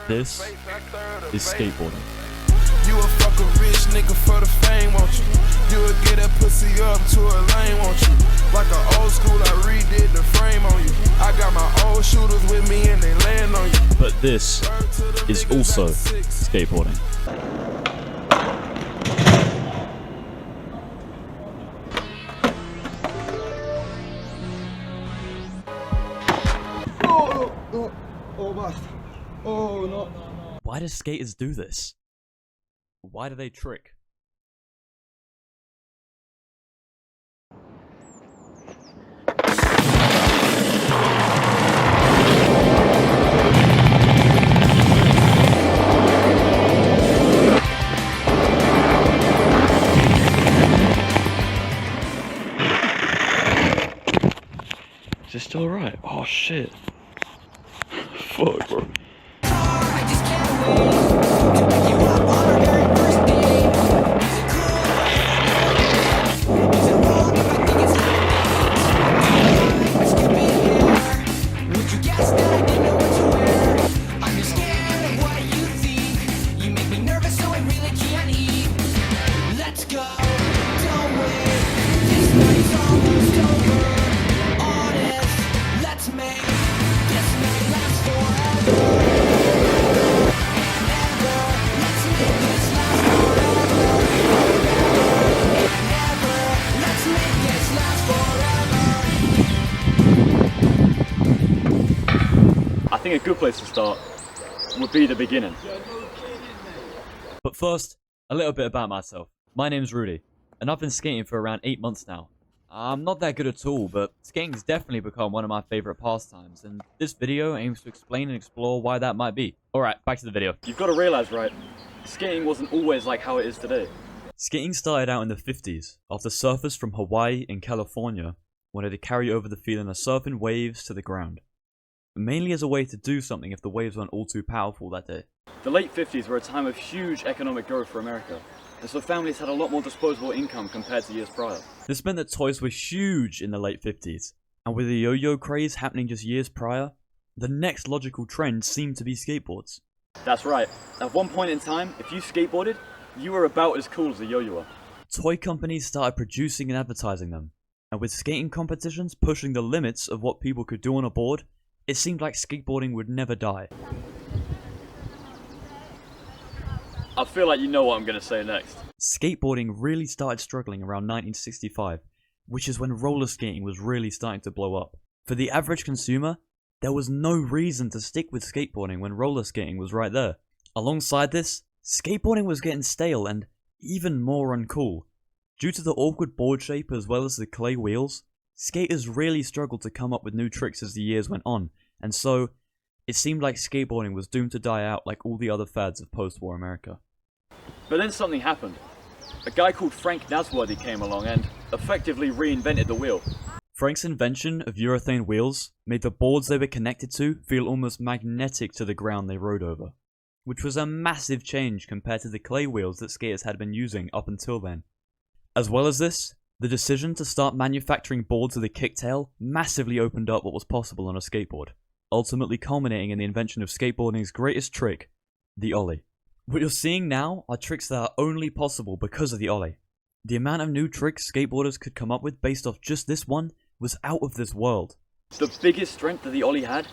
This is skateboarding. You a fuck a rich nigga for the fame, won't you? You will get that pussy up to a lane, won't you? Like an old school, I redid the frame on you. I got my old shooters with me and they land on you. But this is also skateboarding. Oh, basta. Oh, no. Why do skaters do this? Why do they trick? Is this still alright? Oh shit. Fuck, bro. I think a good place to start would be the beginning. But first, a little bit about myself. My name's Rudy, and I've been skating for around 8 months now. I'm not that good at all, but skating's definitely become one of my favorite pastimes, and this video aims to explain and explore why that might be. Alright, back to the video. You've got to realize, right, skating wasn't always like how it is today. Skating started out in the 50s, after surfers from Hawaii and California wanted to carry over the feeling of surfing waves to the ground. Mainly as a way to do something if the waves weren't all too powerful that day. The late 50s were a time of huge economic growth for America, and so families had a lot more disposable income compared to years prior. This meant that toys were huge in the late 50s, and with the yo-yo craze happening just years prior, the next logical trend seemed to be skateboards. That's right, at one point in time, if you skateboarded, you were about as cool as a yo-yoer. Toy companies started producing and advertising them, and with skating competitions pushing the limits of what people could do on a board, it seemed like skateboarding would never die. I feel like you know what I'm going to say next. Skateboarding really started struggling around 1965, which is when roller skating was really starting to blow up. For the average consumer, there was no reason to stick with skateboarding when roller skating was right there. Alongside this, skateboarding was getting stale and even more uncool. Due to the awkward board shape as well as the clay wheels, skaters really struggled to come up with new tricks as the years went on, and so it seemed like skateboarding was doomed to die out like all the other fads of post-war America. But then something happened. A guy called Frank Nasworthy came along and effectively reinvented the wheel. Frank's invention of urethane wheels made the boards they were connected to feel almost magnetic to the ground they rode over, which was a massive change compared to the clay wheels that skaters had been using up until then. As well as this, the decision to start manufacturing boards with a kicktail massively opened up what was possible on a skateboard, ultimately culminating in the invention of skateboarding's greatest trick, the ollie. What you're seeing now are tricks that are only possible because of the ollie. The amount of new tricks skateboarders could come up with based off just this one was out of this world. The biggest strength that the ollie had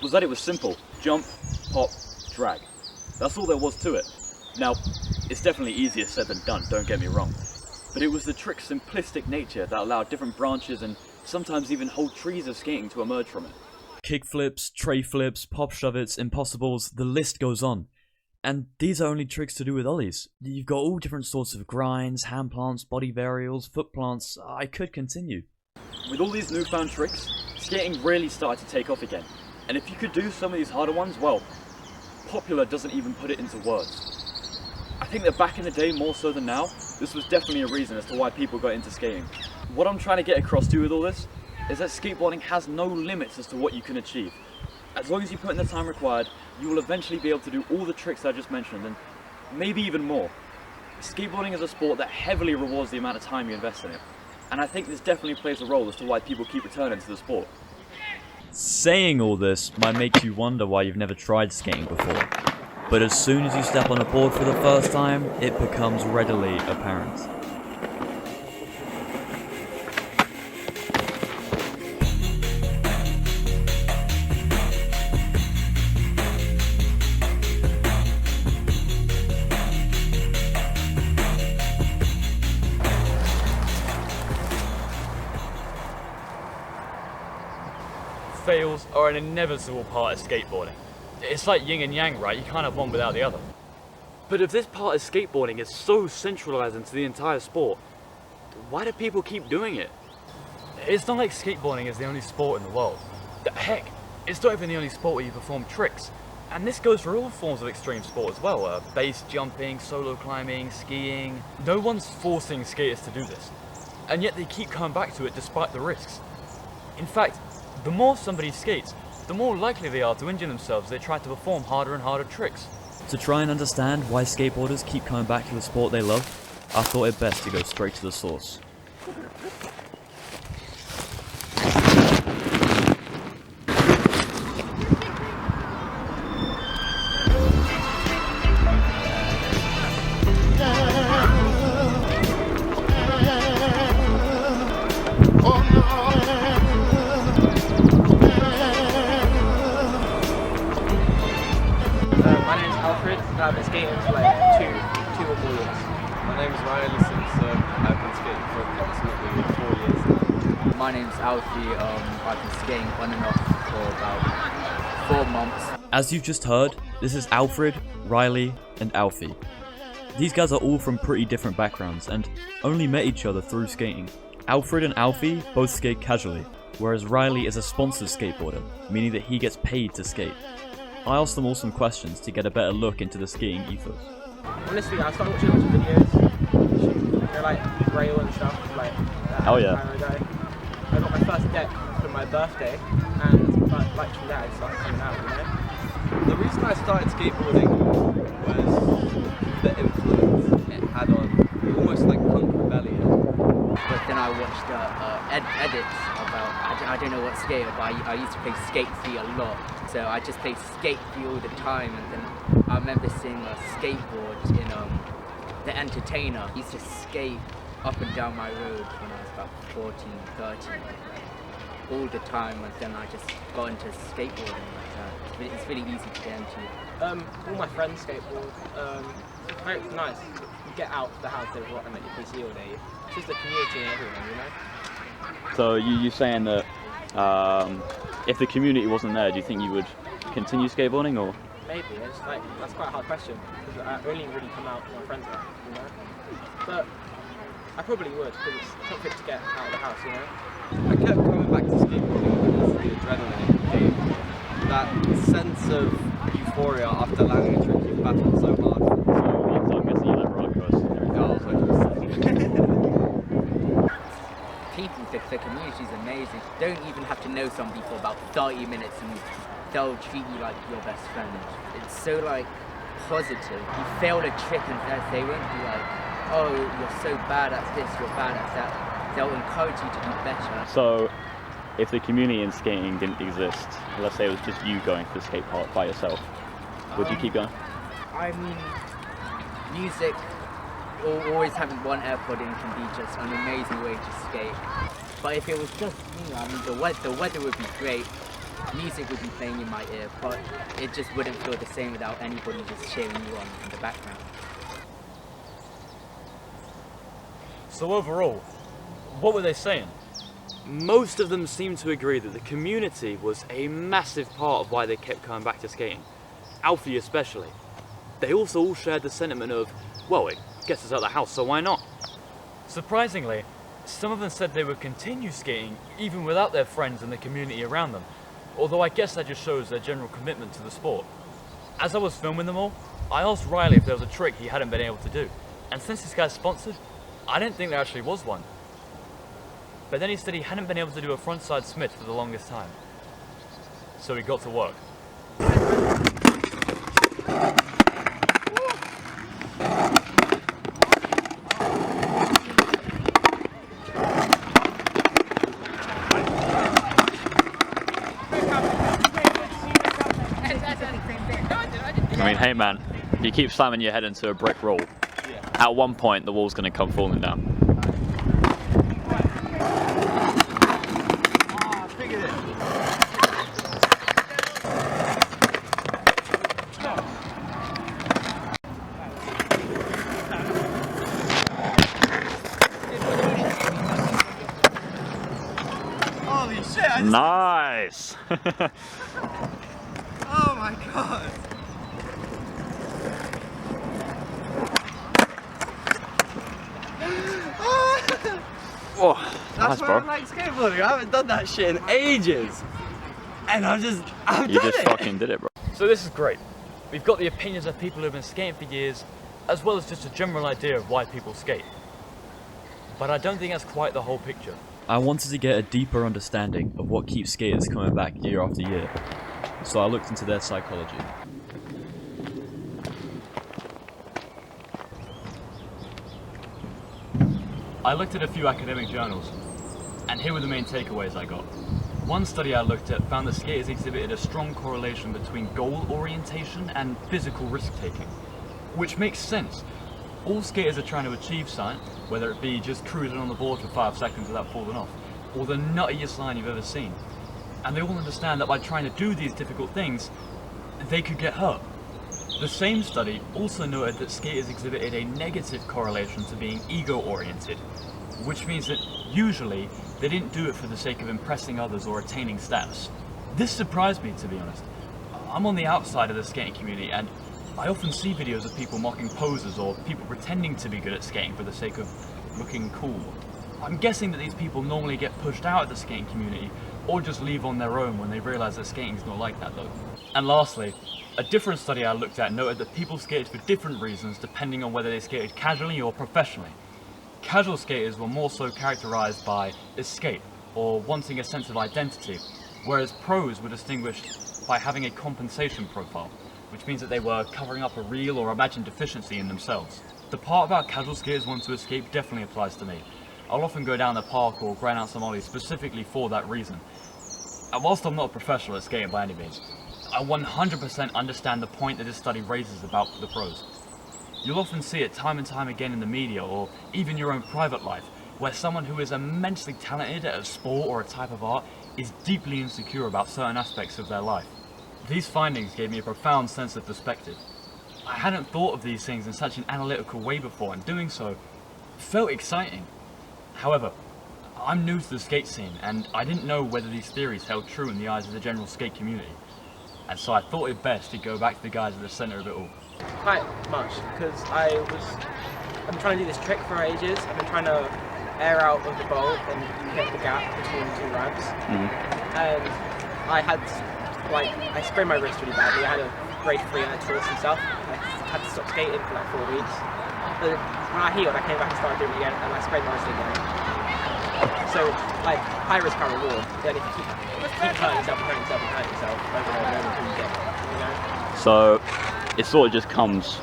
was that it was simple. Jump, pop, drag. That's all there was to it. Now, it's definitely easier said than done, don't get me wrong. But it was the trick's simplistic nature that allowed different branches and sometimes even whole trees of skating to emerge from it. Kickflips, tray flips, pop shove-its, impossibles, the list goes on. And these are only tricks to do with ollies. You've got all different sorts of grinds, hand plants, body varials, foot plants. I could continue. With all these newfound tricks, skating really started to take off again. And if you could do some of these harder ones, well, popular doesn't even put it into words. I think that back in the day, more so than now, this was definitely a reason as to why people got into skating. What I'm trying to get across to you with all this is that skateboarding has no limits as to what you can achieve. As long as you put in the time required, you will eventually be able to do all the tricks I just mentioned, and maybe even more. Skateboarding is a sport that heavily rewards the amount of time you invest in it, and I think this definitely plays a role as to why people keep returning to the sport. Saying all this might make you wonder why you've never tried skating before, but as soon as you step on a board for the first time, it becomes readily apparent. Fails are an inevitable part of skateboarding. It's like yin and yang, right? You can't have one without the other. But if this part of skateboarding is so centralized into the entire sport, why do people keep doing it? It's not like skateboarding is the only sport in the world. Heck, it's not even the only sport where you perform tricks. And this goes for all forms of extreme sport as well. Base jumping, solo climbing, skiing. No one's forcing skaters to do this. And yet they keep coming back to it despite the risks. In fact, the more somebody skates, the more likely they are to injure themselves as they try to perform harder and harder tricks. To try and understand why skateboarders keep coming back to the sport they love, I thought it best to go straight to the source. I've been skating for like two or 4 years. My name is Ryan Simpson. I've been skating for approximately 4 years now. My name's Alfie. I've been skating on and off for about 4 months. As you've just heard, this is Alfred, Riley, and Alfie. These guys are all from pretty different backgrounds and only met each other through skating. Alfred and Alfie both skate casually, whereas Riley is a sponsored skateboarder, meaning that he gets paid to skate. I asked them all some questions to get a better look into the skiing ethos. Honestly, I started watching a bunch of videos, like rail and stuff, like that. Oh yeah. Time ago. I got my first deck for my birthday, and like from there, I started coming out, you know. The reason I started skateboarding was the influence it had on almost like punk rebellion. But then I watched edits about, I don't know what skate, but I used to play Skate 3 a lot. So I just played Skate 3 all the time, and then I remember seeing a skateboard in The Entertainer. I used to skate up and down my road when I was about 14, 13, all the time, and then I just got into skateboarding like that. It's really easy to get into. All my friends skateboard. It's nice. You get out of the house and rotting at your PC all day. It's just the community and everyone, you know? So you're saying that if the community wasn't there, do you think you would continue skateboarding, or? Maybe. It's like, that's quite a hard question, because I only really come out with my friends are, you know? But I probably would, because it's not good to get out of the house, you know? I kept coming back to skateboarding because of the adrenaline it gave. That sense of euphoria after landing a trick you've battled so hard. So I'm guessing you like roller coasters and everything. People, the community is amazing. Don't even have to know somebody for about 30 minutes and they'll treat you like your best friend. It's so like positive. You fail a trick and they won't be like, oh, you're so bad at this, you're bad at that. They'll encourage you to do better. So if the community in skating didn't exist, let's say it was just you going to the skate park by yourself, would you keep going? I mean, music, always having one AirPod in can be just an amazing way to skate. But if it was just me, I mean, the weather would be great, music would be playing in my ear, but it just wouldn't feel the same without anybody just cheering you on in the background. So overall, what were they saying? Most of them seemed to agree that the community was a massive part of why they kept coming back to skating. Alfie especially. They also all shared the sentiment of, well, it gets us out of the house, so why not? Surprisingly, some of them said they would continue skating even without their friends and the community around them, although I guess that just shows their general commitment to the sport. As I was filming them all, I asked Riley if there was a trick he hadn't been able to do, and since this guy's sponsored, I didn't think there actually was one. But then he said he hadn't been able to do a frontside Smith for the longest time. So he got to work. I mean, hey man, you keep slamming your head into a brick wall. At one point, the wall's going to come falling down. I figured it. Holy shit! Nice! Oh my god! Oh, That's nice, why bro. I like skateboarding. I haven't done that shit in ages. And I've You done just it. fucking did it, bro. So this is great. We've got the opinions of people who've been skating for years, as well as just a general idea of why people skate. But I don't think that's quite the whole picture. I wanted to get a deeper understanding of what keeps skaters coming back year after year, so I looked into their psychology. I looked at a few academic journals, and here were the main takeaways I got. One study I looked at found that skaters exhibited a strong correlation between goal orientation and physical risk-taking, which makes sense. All skaters are trying to achieve something, whether it be just cruising on the board for 5 seconds without falling off, or the nuttiest line you've ever seen. And they all understand that by trying to do these difficult things, they could get hurt. The same study also noted that skaters exhibited a negative correlation to being ego-oriented, which means that usually they didn't do it for the sake of impressing others or attaining status. This surprised me, to be honest. I'm on the outside of the skating community, and I often see videos of people mocking posers or people pretending to be good at skating for the sake of looking cool. I'm guessing that these people normally get pushed out of the skating community or just leave on their own when they realise that skating's not like that though. And lastly, a different study I looked at noted that people skated for different reasons depending on whether they skated casually or professionally. Casual skaters were more so characterised by escape or wanting a sense of identity, whereas pros were distinguished by having a compensation profile, which means that they were covering up a real or imagined deficiency in themselves. The part about casual skaters wanting to escape definitely applies to me. I'll often go down the park or grind out some ollies specifically for that reason. And whilst I'm not a professional at skating by any means, I 100% understand the point that this study raises about the pros. You'll often see it time and time again in the media or even your own private life, where someone who is immensely talented at a sport or a type of art is deeply insecure about certain aspects of their life. These findings gave me a profound sense of perspective. I hadn't thought of these things in such an analytical way before, and doing so felt exciting. However, I'm new to the skate scene, and I didn't know whether these theories held true in the eyes of the general skate community. And so I thought it best to go back to the guys at the centre of it all. Quite much, because I've been trying to do this trick for ages. I've been trying to air out of the bowl and hit the gap between two ramps. And I sprained my wrist really badly. I had a grade 3 and a torse and stuff. I had to stop skating for like 4 weeks. But when I healed, I came back and started doing it again, and I sprained my wrist again. So, like, high risk, high reward. Then if you keep hurting yourself and hurting yourself and hurting yourself over and over until you get it, you know? So, it sort of just comes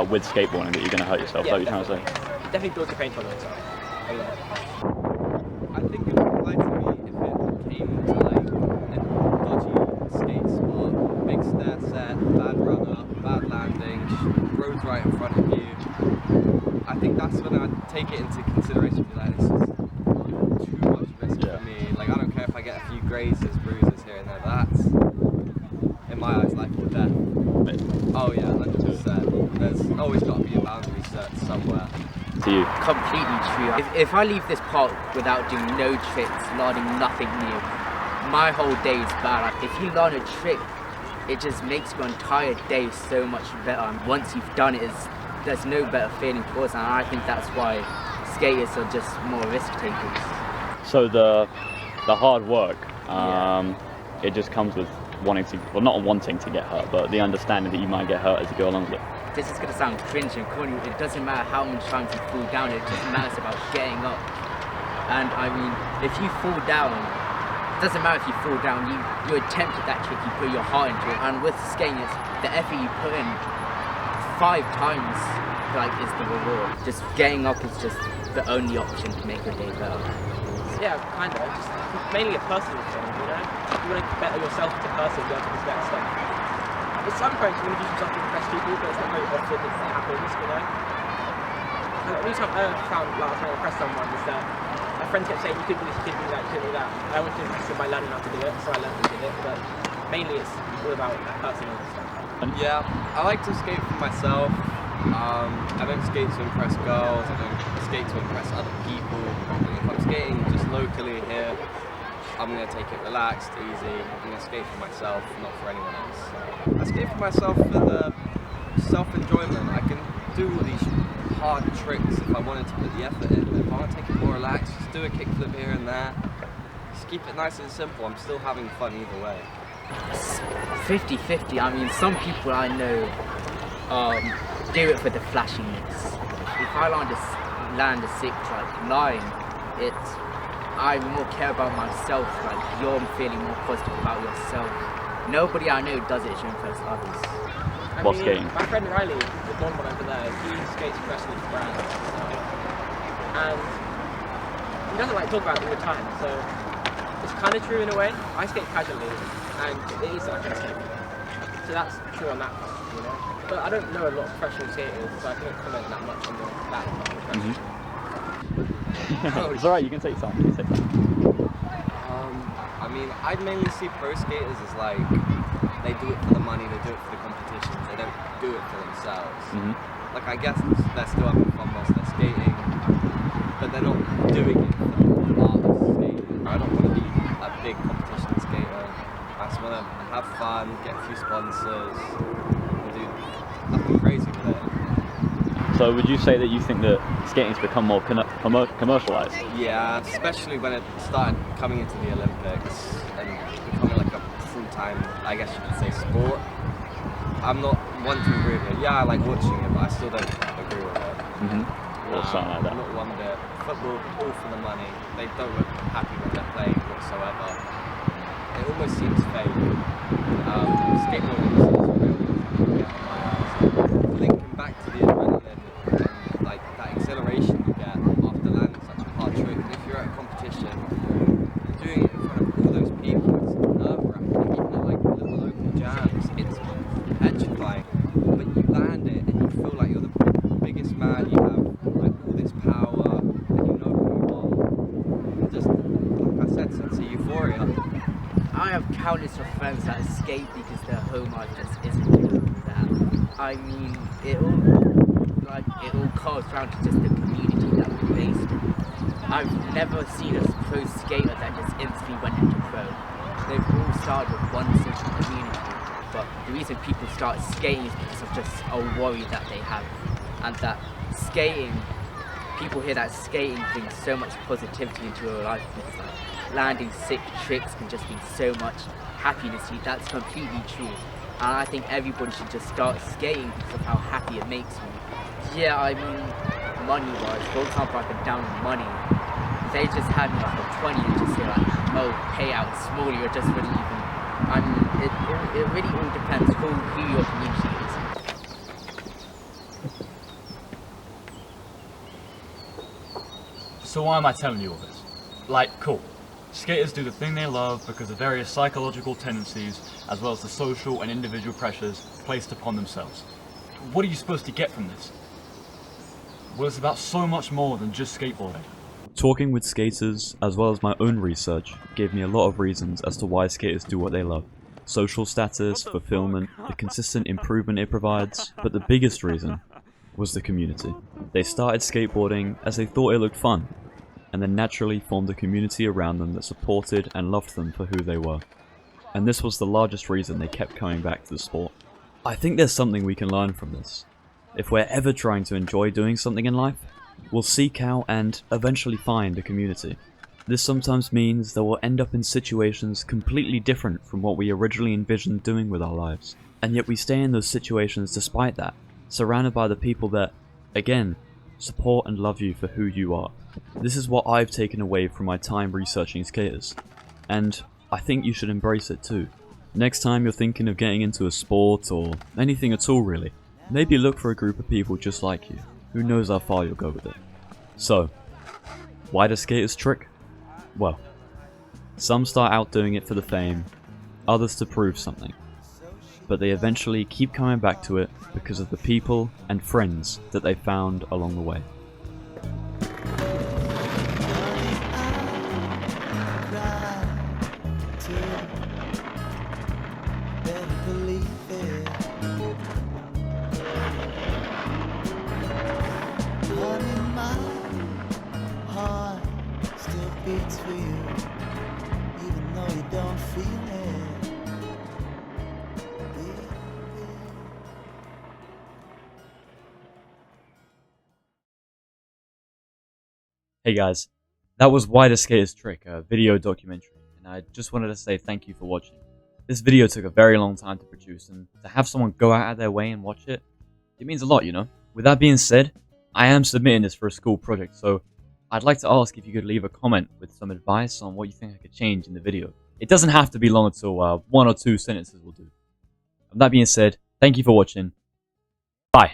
with skateboarding that you're going to hurt yourself, Yeah, like you're trying to say? It definitely builds your pain tolerance up. A lot. I think it would apply to me if it came to like a dodgy skate spot, big stair set, bad run up, bad landing, roads right in front of you. I think that's when I'd take it into consideration and be like, this is too much risk for me. Like, I don't care if I get a few grazes, bruises here and there, that's, in my eyes, life or death. Oh yeah, 100%. There's always got to be a boundary set somewhere. To you? Completely true. If I leave this park without doing no tricks, learning nothing new, my whole day is bad. Like, if you learn a trick, it just makes your entire day so much better. And once you've done it, there's no better feeling towards it. And I think that's why skaters are just more risk takers. So the hard work, it just comes with wanting to, well, not wanting to get hurt, but the understanding that you might get hurt as you go along with it. This is going to sound cringe and corny. It doesn't matter how many times you fall down, it just matters about getting up. And I mean, if you fall down, it doesn't matter if you fall down, you attempted that trick, you put your heart into it. And with skating, it's the effort you put in 5 times like is the reward. Just getting up is just the only option to make your day better. Yeah, kind of. Just mainly a personal thing, you know? You want to better yourself as a person, you have to do better stuff. It's sometimes you want to do something to impress people, but it's not very often that it happens, you know. And the only time I ever found like I was trying to impress someone is that my friends kept saying you could do this, you could do that, you could do that. I wanted to impress them by learning how to do it, so I learned to do it, but mainly it's all about personal stuff. Yeah, I like to skate for myself. I don't skate to impress girls, I don't skate to impress other people. If I'm skating just locally here, I'm going to take it relaxed, easy. I'm going to skate for myself, not for anyone else. I skate for myself for the self-enjoyment. I can do all these hard tricks if I wanted to put the effort in. But if I want to take it more relaxed, just do a kickflip here and there. Just keep it nice and simple. I'm still having fun either way. 50-50. I mean, some people I know do it for the flashiness. If I land a sick line, I more care about myself. Like you're feeling more positive about yourself. Nobody I know does it to impress others. While skating. My friend Riley, the blonde one over there, he skates professionally for brands, and he doesn't like to talk about it all the time. So it's kind of true in a way. I skate casually, and it is like a skate. So that's true on that part, you know. But I don't know a lot of professional skaters, so I can't comment that much on that. It's alright, you can take time. I mean, I mainly see pro skaters as like, they do it for the money, they do it for the competitions, they don't do it for themselves. Like I guess they're still having fun whilst they're skating, but they're not doing it for the art of skating. I don't want to be a big competition skater. I just want to have fun, get a few sponsors, and do nothing crazy with it. So would you say that you think that skating's become more commercialized? Yeah, especially when it started coming into the Olympics and becoming like a full-time, I guess you could say, sport. I'm not one to agree with it. Yeah, I like watching it, but I still don't agree with it. Or something like that. Not one bit. Football, all for the money. They don't look happy when they're playing whatsoever. It almost seems fake. Skateboarding seems real. Linking back to the adrenaline and like that exhilaration you get after landing such a hard trick. And if you're at a competition, doing it in front of all those people, it's nerve-wracking. Even at like little local jams, it's petrifying. But you land it and you feel like you're the biggest man. You have like all this power, and you know who you are. Just like I said, sense of euphoria. I have countless of friends that skate because their home life just isn't doing that. I mean, it all comes down to just the community that we're based in. I've never seen a pro skater that just instantly went into pro. They've all started with one simple community, but the reason people start skating is because of just a worry that they have, and that skating, people hear that skating brings so much positivity into your life because like, landing sick tricks can just bring so much happiness to you. That's completely true. And I think everybody should just start skating because of how happy it makes me. Yeah, I mean, money-wise, for example, I've been down with money. They just had me like a 20 and just say like, oh, payout small, or just wouldn't even. I mean, it really all depends who your community is. So why am I telling you all this? Like, cool. Skaters do the thing they love because of various psychological tendencies, as well as the social and individual pressures placed upon themselves. What are you supposed to get from this? Well, it's about so much more than just skateboarding. Talking with skaters, as well as my own research, gave me a lot of reasons as to why skaters do what they love. Social status, fulfillment, the consistent improvement it provides, but the biggest reason was the community. They started skateboarding as they thought it looked fun, and then naturally formed a community around them that supported and loved them for who they were. And this was the largest reason they kept coming back to the sport. I think there's something we can learn from this. If we're ever trying to enjoy doing something in life, we'll seek out and eventually find a community. This sometimes means that we'll end up in situations completely different from what we originally envisioned doing with our lives. And yet we stay in those situations despite that, surrounded by the people that, again, support and love you for who you are. This is what I've taken away from my time researching skaters, and I think you should embrace it too. Next time you're thinking of getting into a sport or anything at all really, maybe look for a group of people just like you. Who knows how far you'll go with it. So, why do skaters trick? Well, some start out doing it for the fame, others to prove something. but they eventually keep coming back to it because of the people and friends that they found along the way. Beats for you, even though you don't feel it. Hey guys, that was Why the Skaters Trick, a video documentary, and I just wanted to say thank you for watching. This video took a very long time to produce, and to have someone go out of their way and watch it, it means a lot, you know? With that being said, I am submitting this for a school project, so I'd like to ask if you could leave a comment with some advice on what you think I could change in the video. It doesn't have to be long at all, 1 or 2 sentences will do. With that being said, thank you for watching. Bye.